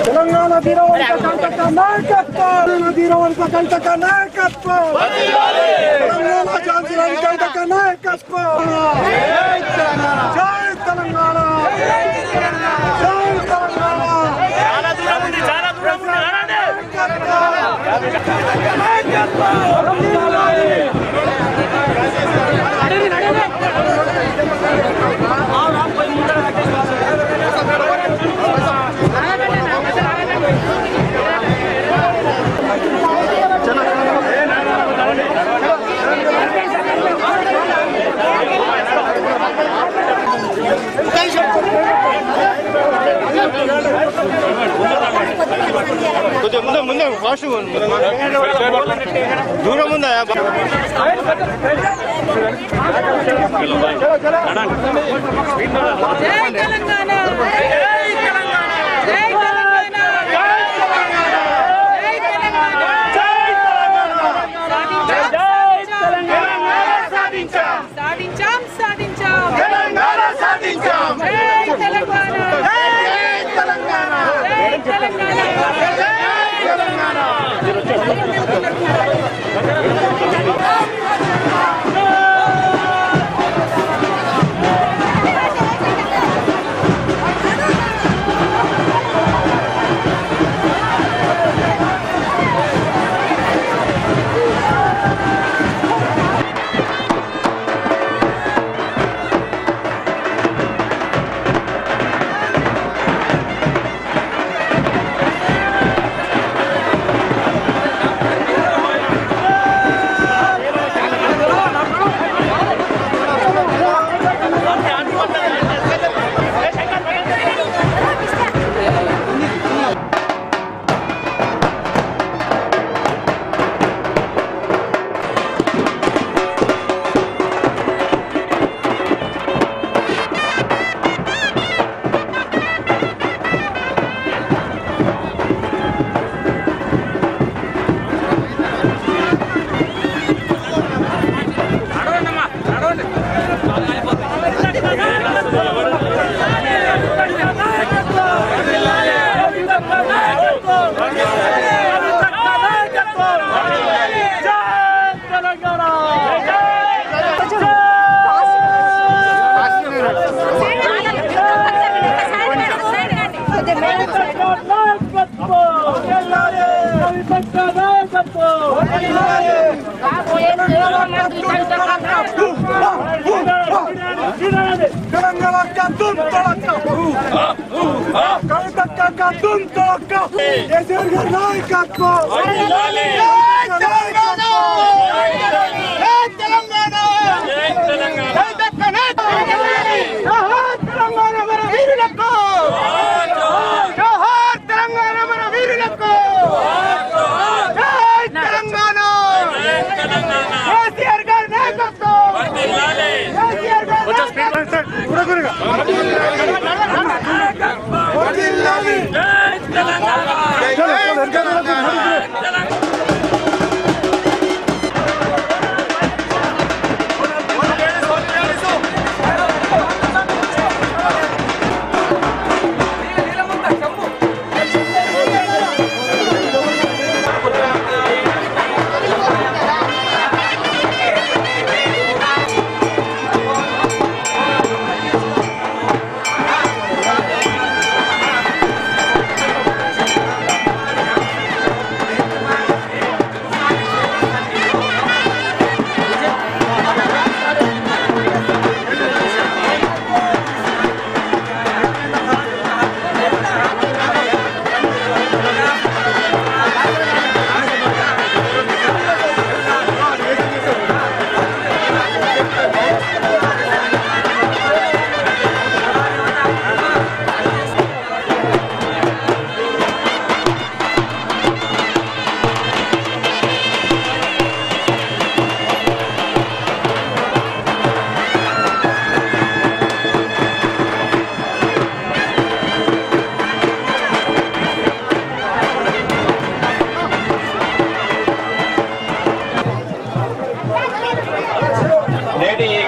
తెలంగాణ ధీరవంత నాయకత్వం ధీరవంత కంటక నాయకత్వం తెలంగాణ ఝాన్సీ కంటక నాయకత్వం జై తెలంగాణ జై తెలంగాణ ముందే ఫాస్ట్ దూరం ఉందా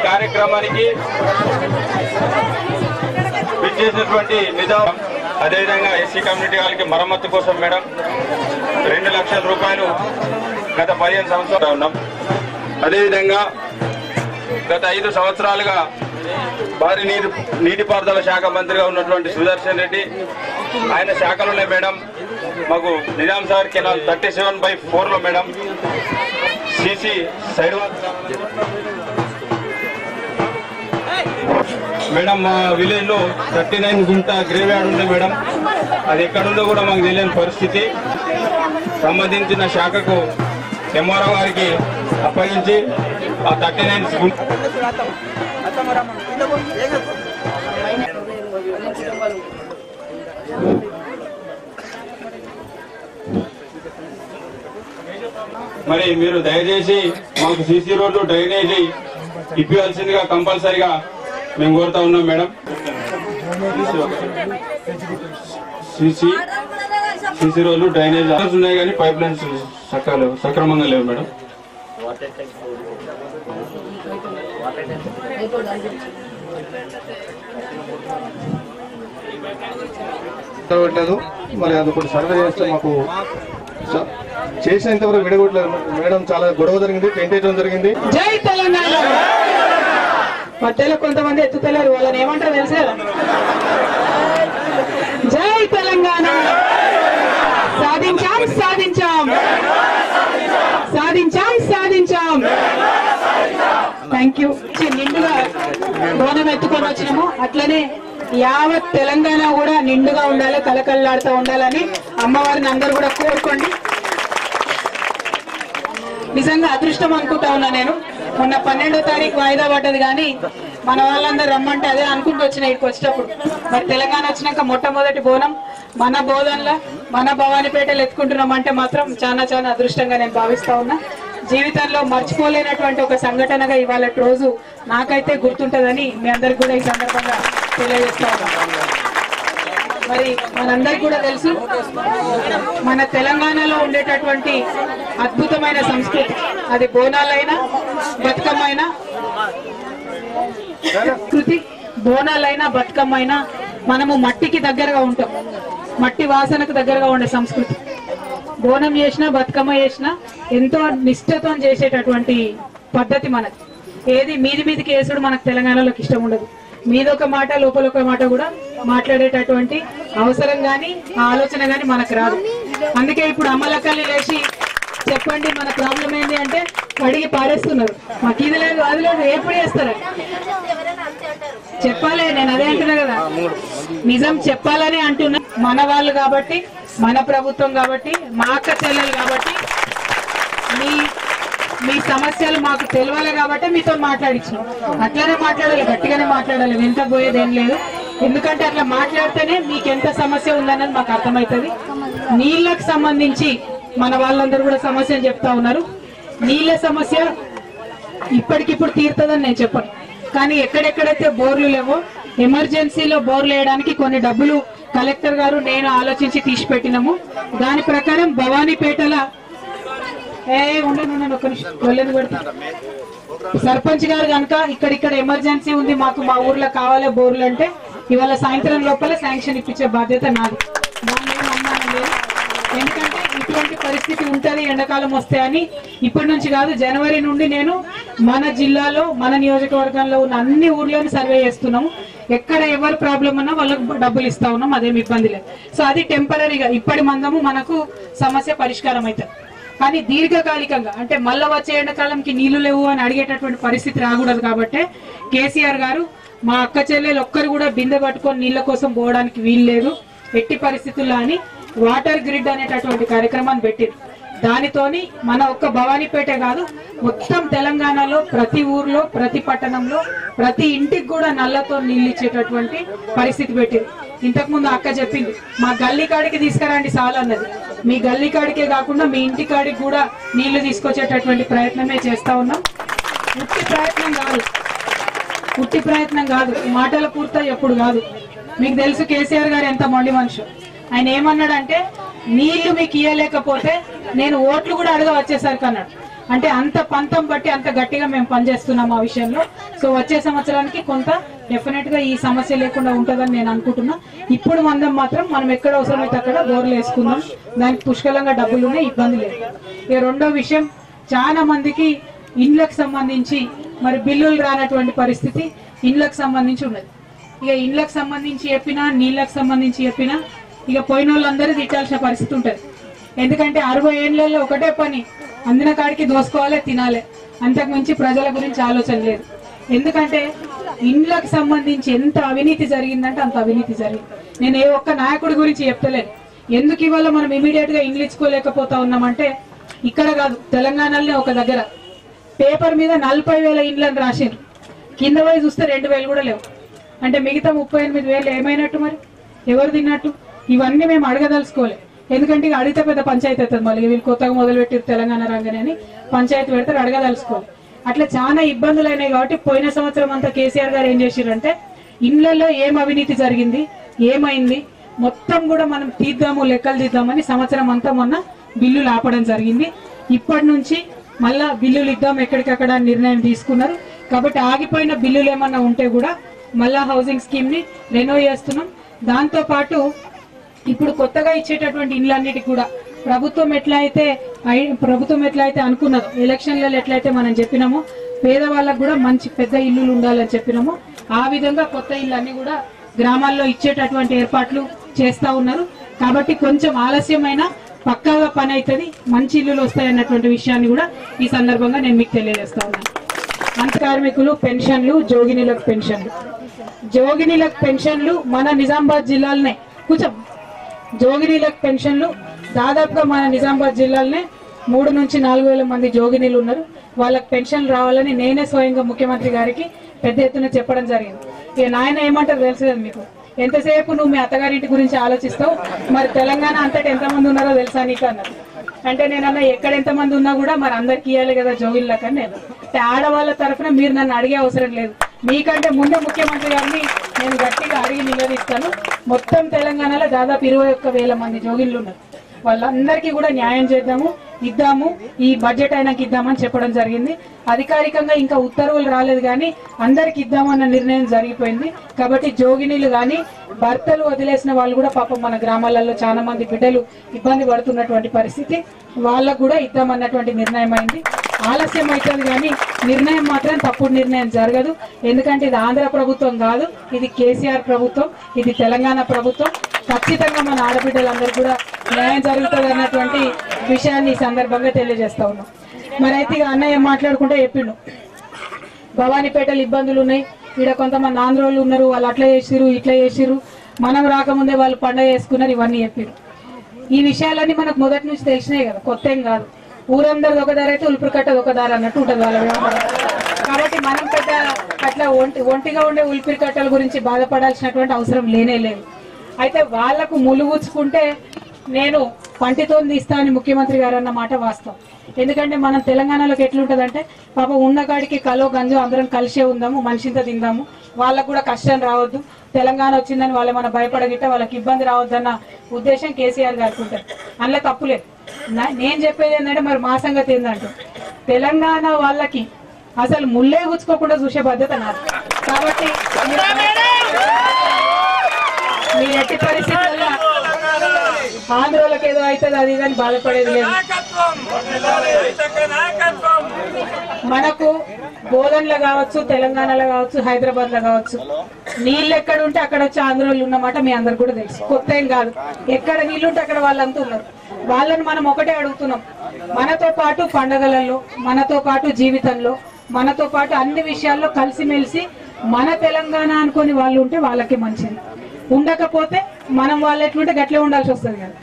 కార్యక్రమానికి విచ్చేసినటువంటి నిజాం అదేవిధంగా ఎస్సీ కమ్యూనిటీ వాళ్ళకి మరమ్మతు కోసం మేడం 2 లక్షల రూపాయలు గత 15 సంవత్సరాలు ఉన్నాం. అదేవిధంగా గత 5 సంవత్సరాలుగా భారీ నీటిపారుదల శాఖ మంత్రిగా ఉన్నటువంటి సుదర్శన్ రెడ్డి ఆయన శాఖలోనే మేడం మాకు నిజాం సార్ కెనాల్ 37/4లో మేడం సిసి సైడ్ మేడం మా విలేజ్ లో 39 గుంట గ్రేవ్ యార్డ్ ఉంది మేడం. అది ఎక్కడుందో కూడా మాకు తెలియని పరిస్థితి. సంబంధించిన శాఖకు ఎంఆర్ఓ గారికి అప్పగించి ఆ 39 గుంట మరి మీరు దయచేసి మాకు సీసీ రోడ్లు డ్రైనేజీ ఇప్పించాల్సిందిగా కంపల్సరిగా మేము కోరుతా ఉన్నాం మేడం. సీసీ రోడ్లు డ్రైనేజ్ ఉన్నాయి కానీ పైప్ లైన్స్ సక్రమంగా లేవు మేడం. మరి అది ఒకటి సర్వే చేస్తే మాకు చేసేంతవరకు విడగొట్టలేదు మేడం. చాలా గొడవ జరిగింది, టెంట్ వేయడం జరిగింది. జై తెలంగాణ. మధ్యలో కొంతమంది ఎత్తుతలేరు, వాళ్ళని ఏమంటారు తెలుసా? జై తెలంగాణ. సాధించాం సాధించాం సాధించాం సాధించాం. Thank you. నిండుగా బోనం ఎత్తుకొని వచ్చినాము. అట్లనే యావత్ తెలంగాణ కూడా నిండుగా ఉండాలి, కలకల్లాడుతూ ఉండాలని అమ్మవారిని అందరూ కూడా కోరుకోండి. నిజంగా అదృష్టం అనుకుంటా ఉన్నా నేను. మొన్న 12వ తారీఖు వాయిదా పడ్డది కానీ మన వాళ్ళందరూ రమ్మంటే అదే అనుకుంటూ వచ్చిన ఇక్కడికి వచ్చేటప్పుడు. మరి తెలంగాణ వచ్చినాక మొట్టమొదటి బోనం మన బోధనలో మన భవానీపేటలు ఎత్తుకుంటున్నామంటే మాత్రం చాలా చాలా అదృష్టంగా నేను భావిస్తా ఉన్నా. జీవితంలో మర్చిపోలేనటువంటి ఒక సంఘటనగా ఇవాళ రోజు నాకైతే గుర్తుంటదని మీ అందరికి కూడా ఈ సందర్భంగా తెలియజేస్తా ఉన్నా. మరి మనందరికి కూడా తెలుసు మన తెలంగాణలో ఉండేటటువంటి అద్భుతమైన సంస్కృతి. అది బోనాలైనా బతుకమ్మైనా సంస్కృతి, బోనాలైనా బతుకమ్మైనా మనము మట్టికి దగ్గరగా ఉంటాం, మట్టి వాసనకు దగ్గరగా ఉండే సంస్కృతి. బోనం చేసినా బతుకమ్మ చేసినా ఎంతో నిష్ఠతో చేసేటటువంటి పద్ధతి మనది. ఏది మీదికి వేసుడు మనకు తెలంగాణలోకి ఇష్టం ఉండదు. మీదొక మాట లోపలొక మాట కూడా మాట్లాడేటటువంటి అవసరం గాని ఆలోచన గాని మనకు రాదు. అందుకే ఇప్పుడు అమ్మలక్కల్ని లేచి చెప్పండి మన ప్రాబ్లం ఏంటి అంటే అడిగి పారేస్తున్నారు. మాకు ఇది లేదు అది లేదు ఎప్పుడు చేస్తారా చెప్పాలి. నేను అదే అంటున్నా కదా, నిజం చెప్పాలని అంటున్నా. మన వాళ్ళు కాబట్టి, మన ప్రభుత్వం కాబట్టి, మా అక్క చెల్లెలు కాబట్టి, మీ సమస్యలు మాకు తెలియాలి కాబట్టి మీతో మాట్లాడించాం. అట్లానే మాట్లాడాలి, గట్టిగానే మాట్లాడాలి, వెంట పోయేది ఏం లేదు. ఎందుకంటే అట్లా మాట్లాడితేనే మీకు ఎంత సమస్య ఉందన్నది మాకు అర్థమవుతుంది. నీళ్ళకు సంబంధించి మన వాళ్ళందరూ కూడా సమస్యలు చెప్తా ఉన్నారు. నీళ్ళ సమస్య ఇప్పటికిప్పుడు తీరుతుందని నేను చెప్పను, కానీ ఎక్కడెక్కడైతే బోర్లు లేవో ఎమర్జెన్సీలో బోర్లు వేయడానికి కొన్ని డబ్బులు కలెక్టర్ గారు నేను ఆలోచించి తీసి పెట్టినాము. దాని ప్రకారం భవానీపేటల సర్పంచ్ గారు కనుక ఇక్కడిక్కడ ఎమర్జెన్సీ ఉంది, మాకు మా ఊర్లో కావాలి బోర్లు అంటే ఇవాళ సాయంత్రం లోపల శాంక్షన్ ఇప్పించే బాధ్యత నాది. దాన్ని ఏం అనుమానం లేదు. ఎందుకంటే ఇటువంటి పరిస్థితి ఉంటది ఎండాకాలం వస్తే అని ఇప్పటి నుంచి కాదు, జనవరి నుండి నేను మన జిల్లాలో మన నియోజకవర్గంలో ఉన్న అన్ని ఊర్లను సర్వే చేస్తున్నాము. ఎక్కడ ఎవరు ప్రాబ్లం ఉన్నా వాళ్ళకు డబ్బులు ఇస్తా ఉన్నాం, అదేమి ఇబ్బంది లేదు. సో అది టెంపరీగా ఇప్పటి మందము మనకు సమస్య పరిష్కారం అవుతుంది. కానీ దీర్ఘకాలికంగా అంటే మళ్ళా వచ్చే ఎండాకాలంకి నీళ్లు లేవు అని అడిగేటటువంటి పరిస్థితి రాకూడదు. కాబట్టి కేసీఆర్ గారు మా అక్క చెల్లెలు ఒక్కరు కూడా బిందె పట్టుకొని నీళ్ల కోసం పోవడానికి వీలు లేదు ఎట్టి పరిస్థితుల్లో అని వాటర్ గ్రిడ్ అనేటటువంటి కార్యక్రమాన్ని పెట్టారు. దానితోని మన ఒక్క భవానీపేట కాదు, మొత్తం తెలంగాణలో ప్రతి ఊర్లో, ప్రతి పట్టణంలో, ప్రతి ఇంటికి కూడా నల్లతో నీళ్ళు ఇచ్చేటటువంటి పరిస్థితి పెట్టింది. ఇంతకు ముందు అక్క చెప్పింది, మా గల్లీ కాడికి తీసుకురండి చాలు అన్నది. మీ గల్లీ కాడికే కాకుండా మీ ఇంటి కాడికి కూడా నీళ్లు తీసుకొచ్చేటటువంటి ప్రయత్నమే చేస్తా ఉన్నాం. ఉట్టి ప్రయత్నం కాదు, మాటల పూర్తి ఎప్పుడు కాదు. మీకు తెలుసు కేసీఆర్ గారు ఎంత మొండి మనిషి. ఆయన ఏమన్నాడంటే నీళ్లు మీకు ఇయ్యలేకపోతే నేను ఓట్లు కూడా అడగ వచ్చేసరికి అన్నాడు. అంటే అంత పంతం బట్టి అంత గట్టిగా మేము పనిచేస్తున్నాం ఆ విషయంలో. సో వచ్చే సంవత్సరానికి కొంత డెఫినెట్ గా ఈ సమస్య లేకుండా ఉంటుందని నేను అనుకుంటున్నా. ఇప్పుడు మందం మాత్రం మనం ఎక్కడ అవసరమైతే అక్కడ బోర్లు వేసుకుందాం, దానికి పుష్కలంగా డబ్బులు ఉన్నాయి, ఇబ్బంది లేదు. ఇక రెండో విషయం, చాలా మందికి ఇండ్లకు సంబంధించి మరి బిల్లులు రానటువంటి పరిస్థితి ఇండ్లకు సంబంధించి ఉన్నది. ఇక ఇండ్లకు సంబంధించి చెప్పినా, నీళ్లకు సంబంధించి చెప్పినా ఇక పోయిన వాళ్ళందరూ తిట్టాల్సిన పరిస్థితి ఉంటుంది. ఎందుకంటే 60 ఏళ్లలో ఒకటే పని, అందిన కాడికి దోసుకోవాలి, తినాలి, అంతకు మించి ప్రజల గురించి ఆలోచన లేదు. ఎందుకంటే ఇండ్లకు సంబంధించి ఎంత అవినీతి జరిగిందంటే అంత అవినీతి జరిగింది. నేను ఏ ఒక్క నాయకుడి గురించి చెప్తలేను. ఎందుకు ఇవాళ మనం ఇమీడియట్ గా ఇండ్లు ఇచ్చుకోలేకపోతా ఉన్నామంటే ఇక్కడ కాదు, తెలంగాణలోనే ఒక దగ్గర పేపర్ మీద 40,000 ఇండ్లను రాశారు, కింద పోయి చూస్తే 2,000 కూడా లేవు. అంటే మిగతా 38,000 ఏమైనట్టు, మరి ఎవరు తిన్నట్టు? ఇవన్నీ మేము అడగదలుచుకోలే. ఎందుకంటే ఇక అడిగితే పెద్ద పంచాయతీ అవుతుంది. మళ్ళీ వీళ్ళు కొత్తగా మొదలుపెట్టారు తెలంగాణ రంగనే అని పంచాయతీ పెడతారు, అడగదలుచుకోవాలి. అట్లా చాలా ఇబ్బందులు అయినాయి. కాబట్టి పోయిన సంవత్సరం అంతా కేసీఆర్ గారు ఏం చేశారంటే ఇండ్లలో ఏం అవినీతి జరిగింది, ఏమైంది మొత్తం కూడా మనం తీద్దాము, లెక్కలు తీద్దామని సంవత్సరం అంతా మొన్న బిల్లులు ఆపడం జరిగింది. ఇప్పటి నుంచి మళ్ళా బిల్లులు ఇద్దాం ఎక్కడికక్కడ నిర్ణయం తీసుకున్నారు. కాబట్టి ఆగిపోయిన బిల్లులు ఏమన్నా ఉంటే కూడా మళ్ళా హౌసింగ్ స్కీమ్ ని రెనోవ్ చేస్తున్నాం. దాంతో పాటు ఇప్పుడు కొత్తగా ఇచ్చేటటువంటి ఇండ్లన్నిటికి కూడా ప్రభుత్వం ఎట్లయితే అనుకున్నదో, ఎలక్షన్లలో ఎట్లయితే మనం చెప్పినామో పేదవాళ్ళకు కూడా మంచి పెద్ద ఇల్లులు ఉండాలని చెప్పినామో ఆ విధంగా కొత్త ఇళ్ళన్నీ కూడా గ్రామాల్లో ఇచ్చేటటువంటి ఏర్పాట్లు చేస్తా ఉన్నారు. కాబట్టి కొంచెం ఆలస్యమైన పక్కాగా పని అవుతుంది, మంచి ఇల్లులు వస్తాయన్నటువంటి విషయాన్ని కూడా ఈ సందర్భంగా నేను మీకు తెలియజేస్తా ఉన్నాను. అంత కార్మికులు పెన్షన్లు, జోగినీలకు పెన్షన్లు మన నిజామాబాద్ జిల్లాలోనే కొంచెం జోగినీలకు పెన్షన్లు దాదాపుగా మన నిజామాబాద్ జిల్లాలోనే 3 నుంచి 4,000 మంది జోగినీలు ఉన్నారు. వాళ్ళకి పెన్షన్ రావాలని నేనే స్వయంగా ముఖ్యమంత్రి గారికి పెద్ద ఎత్తున చెప్పడం జరిగింది. ఇక నాయన ఏమంటారు తెలుసు కదా మీకు, ఎంతసేపు నువ్వు మీ అత్తగారింటి గురించి ఆలోచిస్తావు, మరి తెలంగాణ అంతటా ఎంతమంది ఉన్నారో తెలుసా నీకు అన్నారు. అంటే నేనన్నా ఎక్కడ ఎంతమంది ఉన్నా కూడా మరి అందరికి ఇవ్వాలి కదా జోగిళ్ళకని. నేను ఆడవాళ్ళ తరఫున మీరు నన్ను అడిగే అవసరం లేదు, మీకంటే ముందే ముఖ్యమంత్రి గారిని నేను గట్టిగా అడిగి నిలదీస్తాను. మొత్తం తెలంగాణలో దాదాపు 21,000 మంది జోగిళ్ళు ఉన్నారు. వాళ్ళందరికీ కూడా న్యాయం చేద్దాము, ఇద్దాము, ఈ బడ్జెట్ అయినాక ఇద్దామని చెప్పడం జరిగింది. అధికారికంగా ఇంకా ఉత్తర్వులు రాలేదు కానీ అందరికి ఇద్దామన్న నిర్ణయం జరిగిపోయింది. కాబట్టి జోగినీలు కానీ భర్తలు వదిలేసిన వాళ్ళు కూడా పాపం మన గ్రామాలలో చాలా మంది బిడ్డలు ఇబ్బంది పడుతున్నటువంటి పరిస్థితి, వాళ్ళకు కూడా ఇద్దామన్నటువంటి నిర్ణయం అయింది. ఆలస్యం అవుతుంది కానీ నిర్ణయం మాత్రం తప్పుడు నిర్ణయం జరగదు. ఎందుకంటే ఇది ఆంధ్ర ప్రభుత్వం కాదు, ఇది కేసీఆర్ ప్రభుత్వం, ఇది తెలంగాణ ప్రభుత్వం. ఖచ్చితంగా మన ఆడబిడ్డలందరూ కూడా న్యాయం జరుగుతుంది అన్నటువంటి విషయాన్ని ఈ సందర్భంగా తెలియజేస్తా ఉన్నాం. మరి అయితే అన్నయ్య మాట్లాడుకుంటే చెప్పిండు, భవానీపేటలో ఇబ్బందులు ఉన్నాయి, ఇక్కడ కొంతమంది ఆంధ్రోళ్ళు ఉన్నారు, వాళ్ళు అట్లా చేసిరు ఇట్లా చేసిరు, మనం రాకముందే వాళ్ళు పండుగ చేసుకున్నారు, ఇవన్నీ చెప్పారు. ఈ విషయాలన్నీ మనకు మొదటి నుంచి తెలిసినాయి కదా, కొత్త ఏం కాదు. ఊరందరిది ఒక దారి అయితే ఉలిపిరికట్టది ఒక దారి అన్నట్టు ఉంటుంది వాళ్ళ వ్యవహారం. కాబట్టి మనం పెద్ద అట్లా ఒంటిగా ఉండే ఉలిపిరికట్టల గురించి బాధపడాల్సినటువంటి అవసరం లేనే లేదు. అయితే వాళ్లకు ములుగుచ్చుకుంటే నేను పంటితో తీస్తా అని ముఖ్యమంత్రి గారు అన్న మాట వాస్తవం. ఎందుకంటే మనం తెలంగాణలోకి ఎట్లుంటదంటే పాప ఉన్న కాడికి కలో గంజో అందరం కలిసే ఉందాము, మనిషింత తిందాము, వాళ్ళకు కూడా కష్టం రావద్దు, తెలంగాణ వచ్చిందని వాళ్ళు మన భయపడగిట్ట వాళ్ళకి ఇబ్బంది రావద్దన్న ఉద్దేశం కేసీఆర్ గారికి ఉంటుంది. అందులో తప్పులేదు. నేను చెప్పేది ఏంటంటే మరి మా సంగతి ఏంటంటే తెలంగాణ వాళ్ళకి అసలు ముల్లే గుచ్చుకోకుండా చూసే బాధ్యత నాది. కాబట్టి మీరు ఎట్టి పరిస్థితుల్లో ఆంధ్రోళ్ళకి ఏదో అవుతుంది అది ఇదని బాధపడేది లేదు. మనకు బోధన్లో కావచ్చు, తెలంగాణలో కావచ్చు, హైదరాబాద్ లో కావచ్చు, నీళ్ళు ఎక్కడ ఉంటే అక్కడ వచ్చి ఆంధ్రోళ్ళు ఉన్నమాట మీ అందరు కూడా తెలుసు, కొత్త ఏం కాదు. ఎక్కడ నీళ్లుంటే అక్కడ వాళ్ళంతా ఉన్నారు. వాళ్ళని మనం ఒకటే అడుగుతున్నాం, మనతో పాటు పండగలలో, మనతో పాటు జీవితంలో, మనతో పాటు అన్ని విషయాల్లో కలిసిమెలిసి మన తెలంగాణ అనుకుని వాళ్ళు ఉంటే వాళ్ళకి మంచిది. ఉండకపోతే మనం వాళ్ళు ఎట్లుంటే గట్లే ఉండాల్సి వస్తుంది కదా.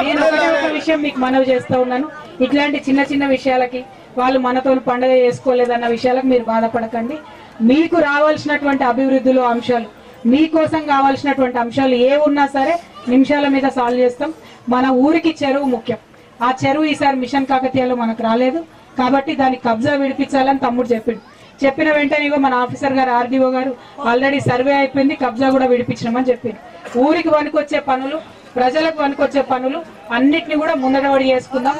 నేను ఒకటే ఒక విషయం మీకు మనవి చేస్తా ఉన్నాను, ఇట్లాంటి చిన్న చిన్న విషయాలకి వాళ్ళు మనతో పండుగ చేసుకోలేదన్న విషయాలకు మీరు బాధపడకండి. మీకు రావాల్సినటువంటి అభివృద్ధిలో అంశాలు, మీకోసం కావాల్సినటువంటి అంశాలు ఏ ఉన్నా సరే నిమిషాల మీద సాల్వ్ చేస్తాం. మన ఊరికి చెరువు ముఖ్యం. ఆ చెరువు ఈసారి మిషన్ కాకతీయలో మనకు రాలేదు కాబట్టి దాన్ని కబ్జా విడిపించాలని తమ్ముడు చెప్పిన వెంటనే మన ఆఫీసర్ గారు ఆర్డీఓ గారు ఆల్రెడీ సర్వే అయిపోయింది, కబ్జా కూడా విడిపించినామని చెప్పింది. ఊరికి వనుకొచ్చే పనులు, ప్రజలకు వనుకొచ్చే పనులు అన్నిటిని కూడా ముందడబడి చేసుకుందాం.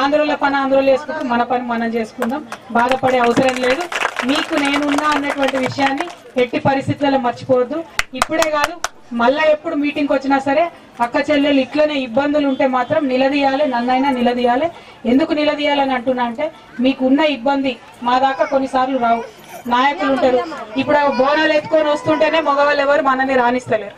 ఆంధ్రోల పని ఆంధ్రోలు చేసుకుంటాం, మన పని మనం చేసుకుందాం. బాధపడే అవసరం లేదు. మీకు నేనున్నా అన్నటువంటి విషయాన్ని ఎట్టి పరిస్థితుల్లో మర్చిపోవద్దు. ఇప్పుడే కాదు, మళ్ళా ఎప్పుడు మీటింగ్కి వచ్చినా సరే అక్క చెల్లెలు ఇట్లనే ఇబ్బందులు ఉంటే మాత్రం నిలదీయాలి, నన్నైనా నిలదీయాలి. ఎందుకు నిలదీయాలని అంటున్నా అంటే మీకున్న ఇబ్బంది మా దాకా కొన్నిసార్లు రావు. నాయకులు ఉంటారు, ఇప్పుడు బోనాలు ఎత్తుకొని వస్తుంటేనే మగవాళ్ళు ఎవరు మనని రాణిస్తలేరు.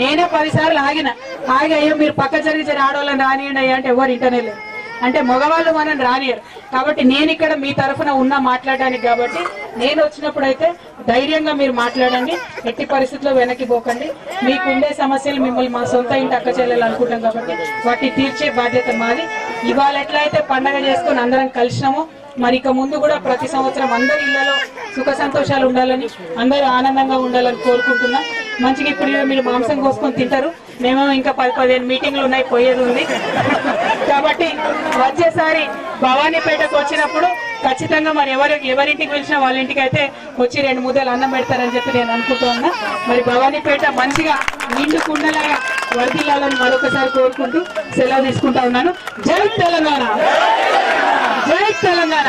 నేనే 10 సార్లు ఆగి అయ్యో మీరు పక్క జరిగి ఆడవాళ్ళని రానియండి అయ్యా అంటే ఎవరు ఇంటనే లేరు. అంటే మగవాళ్ళు మనని రానియరు. కాబట్టి నేను ఇక్కడ మీ తరఫున ఉన్నా మాట్లాడడానికి. కాబట్టి నేను వచ్చినప్పుడు అయితే ధైర్యంగా మీరు మాట్లాడండి, ఎట్టి పరిస్థితుల్లో వెనక్కి పోకండి. మీకు ఉండే సమస్యలు మిమ్మల్ని మా సొంత ఇంటి అక్క చెల్లెలు అనుకుంటాం కాబట్టి వాటిని తీర్చే బాధ్యత మాది. ఇవాళ ఎట్లయితే పండగ చేసుకొని అందరం కలిసినామో మరి ఇక ముందు కూడా ప్రతి సంవత్సరం అందరి ఇళ్లలో సుఖ సంతోషాలు ఉండాలని, అందరూ ఆనందంగా ఉండాలని కోరుకుంటున్నాం. మంచిగా ఇప్పుడు మీరు మాంసం కోసుకొని తింటారు, మేము ఇంకా 10-15 మీటింగ్లు ఉన్నాయి, పోయేది ఉంది. కాబట్టి వచ్చేసారి భవానీపేటకు వచ్చినప్పుడు ఖచ్చితంగా మరి ఎవరింటికి పిలిచినా వాళ్ళ ఇంటికి అయితే వచ్చి 2 ముద్దలు అన్నం పెడతారని చెప్పి నేను అనుకుంటున్నా. మరి భవానీపేట మంచిగా నిండు కుండలాగా వర్ధిల్లాలని మరొకసారి కోరుకుంటూ సెలవు తీసుకుంటా ఉన్నాను. జై తెలంగాణ, జై తెలంగాణ.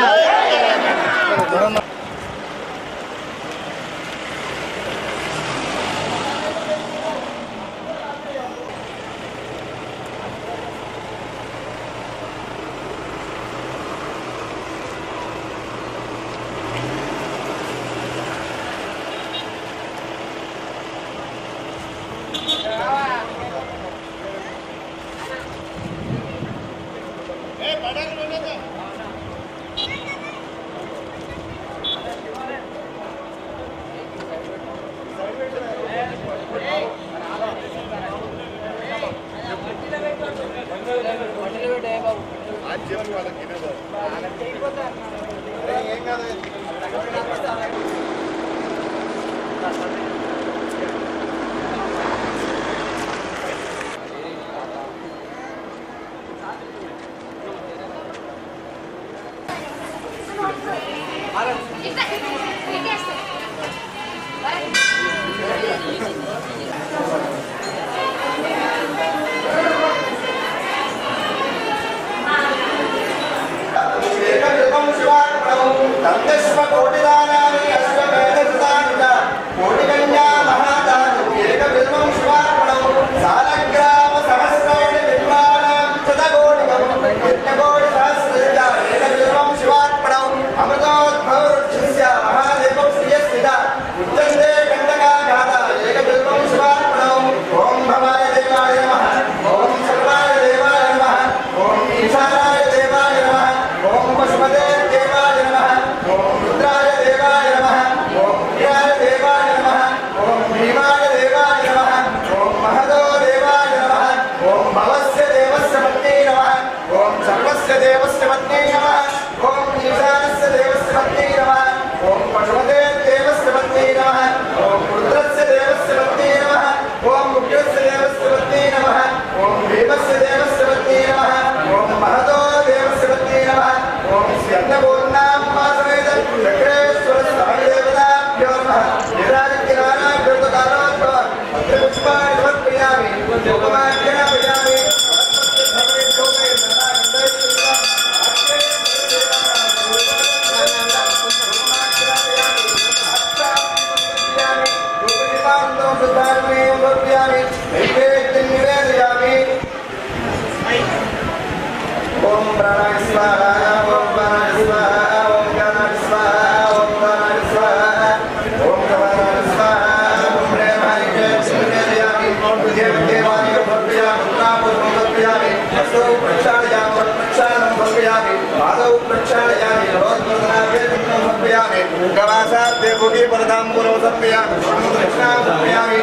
శ్రీనివాసార్థే భోగి పరదాంబులో సమర్పయామి సమర్పయామి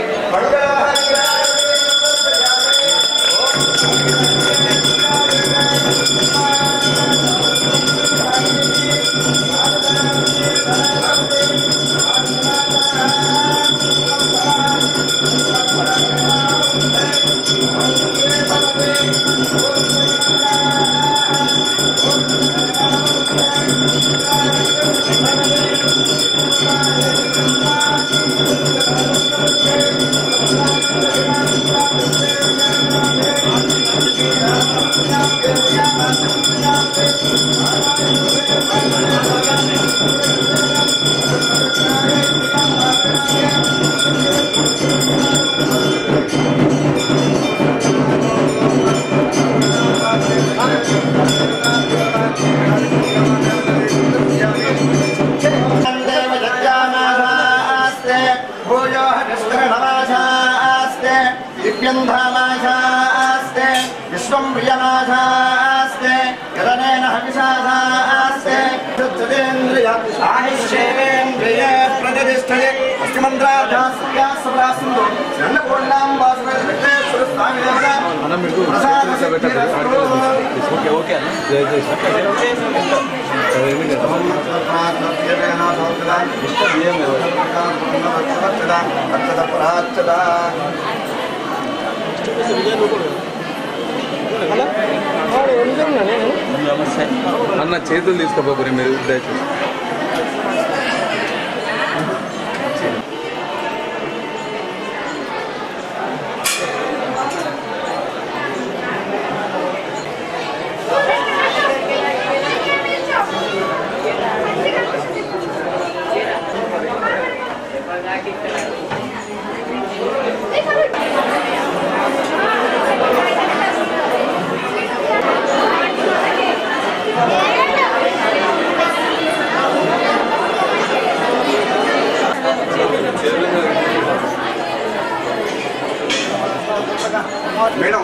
दिव्यन्धामाशास्ते विश्वं प्रियमाशास्ते यदनेन हविषाशास्ते शुद्धेन्द्रिय आहिष्येन्द्रिय प्रतिष्ठये अस्ति मन्त्रार्थास्यासप्रासुन्दो अन्नपूर्णां वासुदेवेश्वर स्वामी देवता అన్న చేతులు తీసుకోపోయి మీరు దయచేసి మేడం